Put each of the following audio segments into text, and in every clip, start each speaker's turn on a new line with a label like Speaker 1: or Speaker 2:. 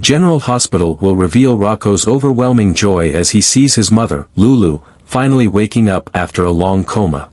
Speaker 1: General Hospital will reveal Rocco's overwhelming joy as he sees his mother, Lulu, finally waking up after a long coma.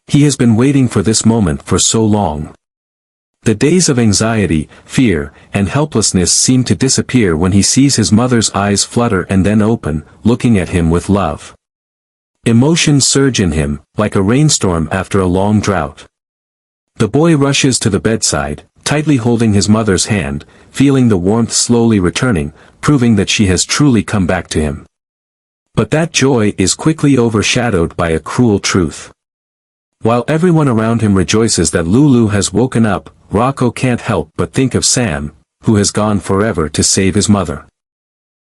Speaker 1: He has been waiting for this moment for so long. The days of anxiety, fear, and helplessness seem to disappear when he sees his mother's eyes flutter and then open, looking at him with love. Emotions surge in him, like a rainstorm after a long drought. The boy rushes to the bedside, tightly holding his mother's hand, feeling the warmth slowly returning, proving that she has truly come back to him. But that joy is quickly overshadowed by a cruel truth. While everyone around him rejoices that Lulu has woken up, Rocco can't help but think of Sam, who has gone forever to save his mother.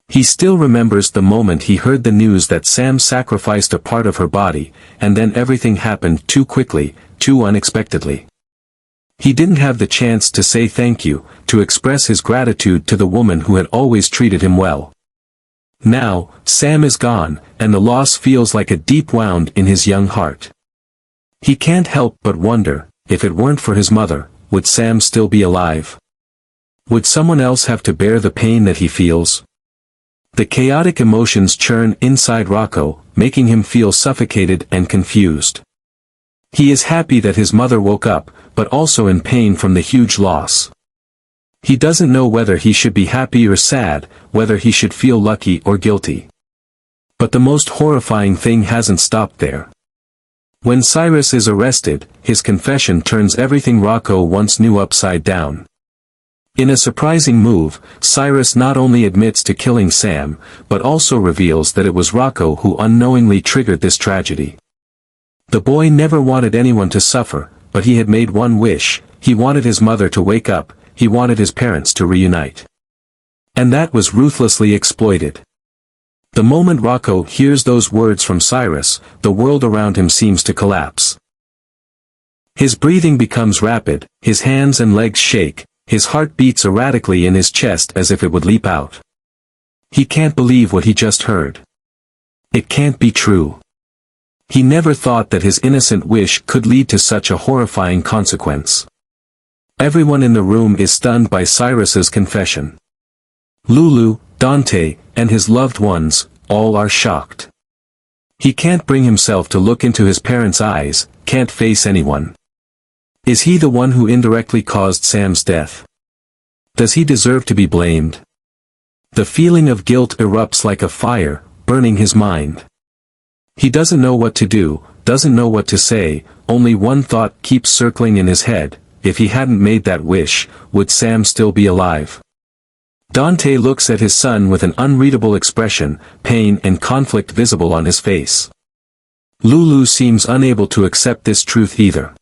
Speaker 1: He still remembers the moment he heard the news that Sam sacrificed a part of her body, and then everything happened too quickly, too unexpectedly. He didn't have the chance to say thank you, to express his gratitude to the woman who had always treated him well. Now, Sam is gone, and the loss feels like a deep wound in his young heart. He can't help but wonder, if it weren't for his mother, would Sam still be alive? Would someone else have to bear the pain that he feels? The chaotic emotions churn inside Rocco, making him feel suffocated and confused. He is happy that his mother woke up, but also in pain from the huge loss. He doesn't know whether he should be happy or sad, whether he should feel lucky or guilty. But the most horrifying thing hasn't stopped there. When Cyrus is arrested, his confession turns everything Rocco once knew upside down. In a surprising move, Cyrus not only admits to killing Sam, but also reveals that it was Rocco who unknowingly triggered this tragedy. The boy never wanted anyone to suffer, but he had made one wish: he wanted his mother to wake up, he wanted his parents to reunite. And that was ruthlessly exploited. The moment Rocco hears those words from Cyrus, the world around him seems to collapse. His breathing becomes rapid, his hands and legs shake, his heart beats erratically in his chest as if it would leap out. He can't believe what he just heard. It can't be true. He never thought that his innocent wish could lead to such a horrifying consequence. Everyone in the room is stunned by Cyrus's confession. Lulu, Dante, and his loved ones, all are shocked. He can't bring himself to look into his parents' eyes, can't face anyone. Is he the one who indirectly caused Sam's death? Does he deserve to be blamed? The feeling of guilt erupts like a fire, burning his mind. He doesn't know what to do, doesn't know what to say, only one thought keeps circling in his head: if he hadn't made that wish, would Sam still be alive? Dante looks at his son with an unreadable expression, pain and conflict visible on his face. Lulu seems unable to accept this truth either.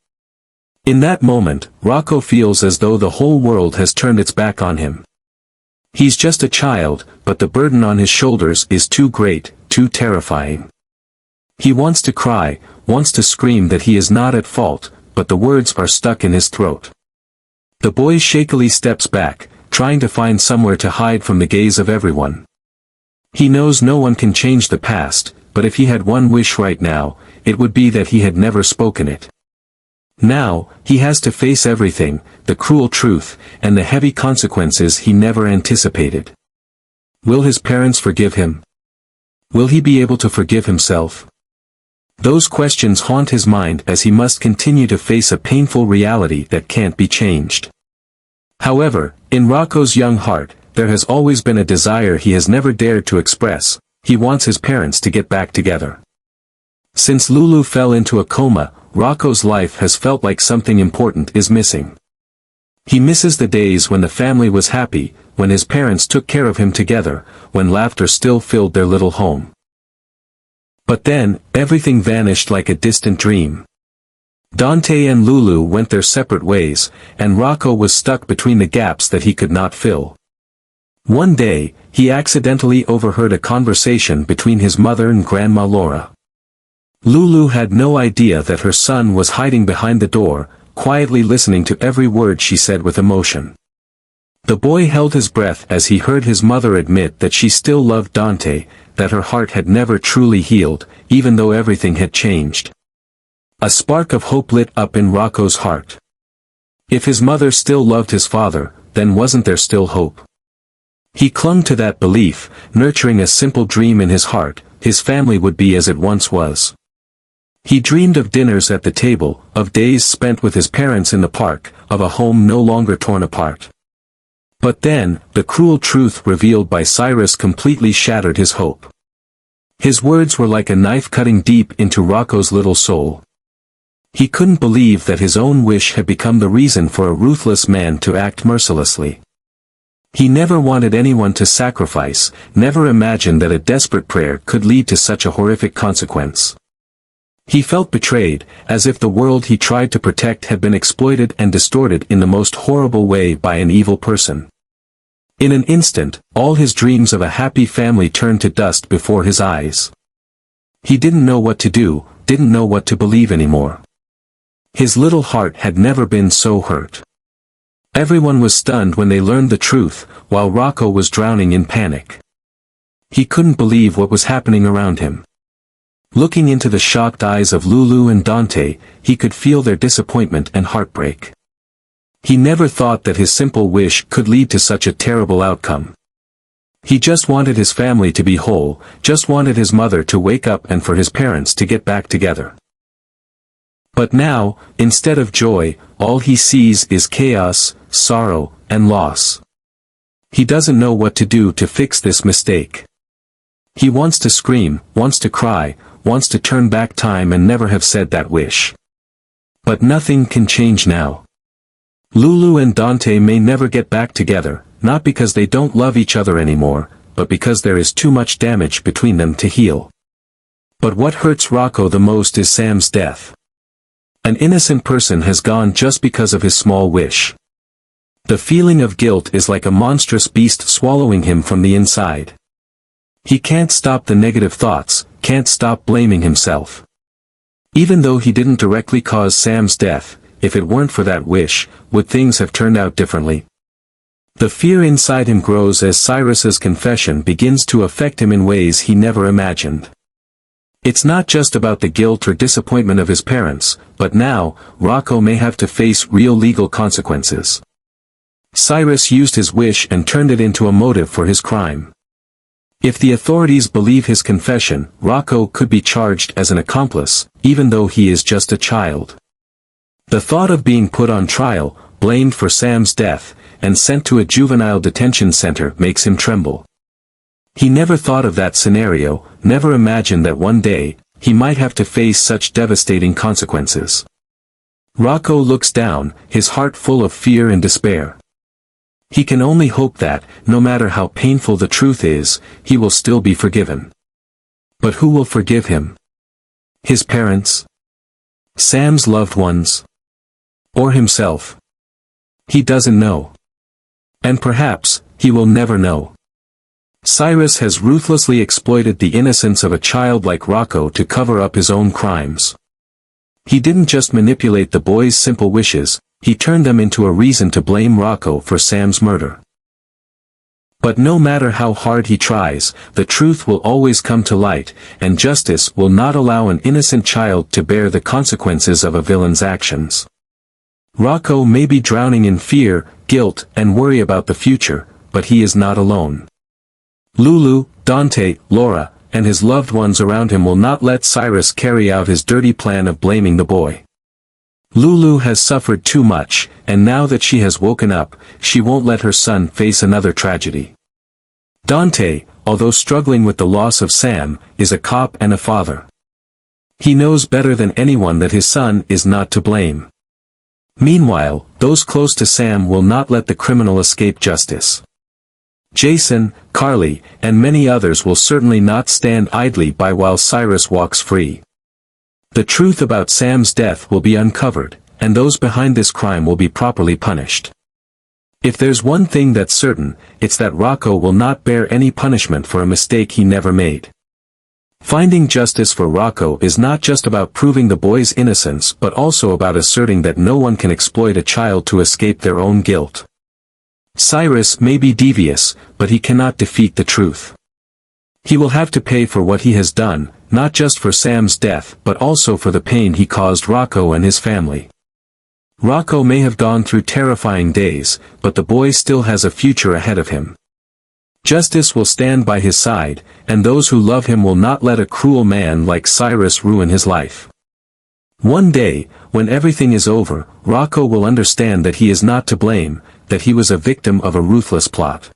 Speaker 1: In that moment, Rocco feels as though the whole world has turned its back on him. He's just a child, but the burden on his shoulders is too great, too terrifying. He wants to cry, wants to scream that he is not at fault, but the words are stuck in his throat. The boy shakily steps back, trying to find somewhere to hide from the gaze of everyone. He knows no one can change the past, but if he had one wish right now, it would be that he had never spoken it. Now, he has to face everything, the cruel truth, and the heavy consequences he never anticipated. Will his parents forgive him? Will he be able to forgive himself? Those questions haunt his mind as he must continue to face a painful reality that can't be changed. However, in Rocco's young heart, there has always been a desire he has never dared to express: he wants his parents to get back together. Since Lulu fell into a coma, Rocco's life has felt like something important is missing. He misses the days when the family was happy, when his parents took care of him together, when laughter still filled their little home. But then, everything vanished like a distant dream. Dante and Lulu went their separate ways, and Rocco was stuck between the gaps that he could not fill. One day, he accidentally overheard a conversation between his mother and Grandma Laura. Lulu had no idea that her son was hiding behind the door, quietly listening to every word she said with emotion. The boy held his breath as he heard his mother admit that she still loved Dante, that her heart had never truly healed, even though everything had changed. A spark of hope lit up in Rocco's heart. If his mother still loved his father, then wasn't there still hope? He clung to that belief, nurturing a simple dream in his heart: his family would be as it once was. He dreamed of dinners at the table, of days spent with his parents in the park, of a home no longer torn apart. But then, the cruel truth revealed by Cyrus completely shattered his hope. His words were like a knife cutting deep into Rocco's little soul. He couldn't believe that his own wish had become the reason for a ruthless man to act mercilessly. He never wanted anyone to sacrifice, never imagined that a desperate prayer could lead to such a horrific consequence. He felt betrayed, as if the world he tried to protect had been exploited and distorted in the most horrible way by an evil person. In an instant, all his dreams of a happy family turned to dust before his eyes. He didn't know what to do, didn't know what to believe anymore. His little heart had never been so hurt. Everyone was stunned when they learned the truth, while Rocco was drowning in panic. He couldn't believe what was happening around him. Looking into the shocked eyes of Lulu and Dante, he could feel their disappointment and heartbreak. He never thought that his simple wish could lead to such a terrible outcome. He just wanted his family to be whole, just wanted his mother to wake up and for his parents to get back together. But now, instead of joy, all he sees is chaos, sorrow, and loss. He doesn't know what to do to fix this mistake. He wants to scream, wants to cry, wants to turn back time and never have said that wish. But nothing can change now. Lulu and Dante may never get back together, not because they don't love each other anymore, but because there is too much damage between them to heal. But what hurts Rocco the most is Sam's death. An innocent person has gone just because of his small wish. The feeling of guilt is like a monstrous beast swallowing him from the inside. He can't stop the negative thoughts, can't stop blaming himself. Even though he didn't directly cause Sam's death, if it weren't for that wish, would things have turned out differently? The fear inside him grows as Cyrus's confession begins to affect him in ways he never imagined. It's not just about the guilt or disappointment of his parents, but now, Rocco may have to face real legal consequences. Cyrus used his wish and turned it into a motive for his crime. If the authorities believe his confession, Rocco could be charged as an accomplice, even though he is just a child. The thought of being put on trial, blamed for Sam's death, and sent to a juvenile detention center makes him tremble. He never thought of that scenario, never imagined that one day, he might have to face such devastating consequences. Rocco looks down, his heart full of fear and despair. He can only hope that, no matter how painful the truth is, he will still be forgiven. But who will forgive him? His parents? Sam's loved ones? Or himself? He doesn't know. And perhaps, he will never know. Cyrus has ruthlessly exploited the innocence of a child like Rocco to cover up his own crimes. He didn't just manipulate the boy's simple wishes, he turned them into a reason to blame Rocco for Sam's murder. But no matter how hard he tries, the truth will always come to light, and justice will not allow an innocent child to bear the consequences of a villain's actions. Rocco may be drowning in fear, guilt, and worry about the future, but he is not alone. Lulu, Dante, Laura, and his loved ones around him will not let Cyrus carry out his dirty plan of blaming the boy. Lulu has suffered too much, and now that she has woken up, she won't let her son face another tragedy. Dante, although struggling with the loss of Sam, is a cop and a father. He knows better than anyone that his son is not to blame. Meanwhile, those close to Sam will not let the criminal escape justice. Jason, Carly, and many others will certainly not stand idly by while Cyrus walks free. The truth about Sam's death will be uncovered, and those behind this crime will be properly punished. If there's one thing that's certain, it's that Rocco will not bear any punishment for a mistake he never made. Finding justice for Rocco is not just about proving the boy's innocence but also about asserting that no one can exploit a child to escape their own guilt. Cyrus may be devious, but he cannot defeat the truth. He will have to pay for what he has done, not just for Sam's death but also for the pain he caused Rocco and his family. Rocco may have gone through terrifying days, but the boy still has a future ahead of him. Justice will stand by his side, and those who love him will not let a cruel man like Cyrus ruin his life. One day, when everything is over, Rocco will understand that he is not to blame, that he was a victim of a ruthless plot.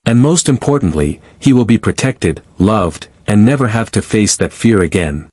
Speaker 1: And most importantly, he will be protected, loved, and never have to face that fear again.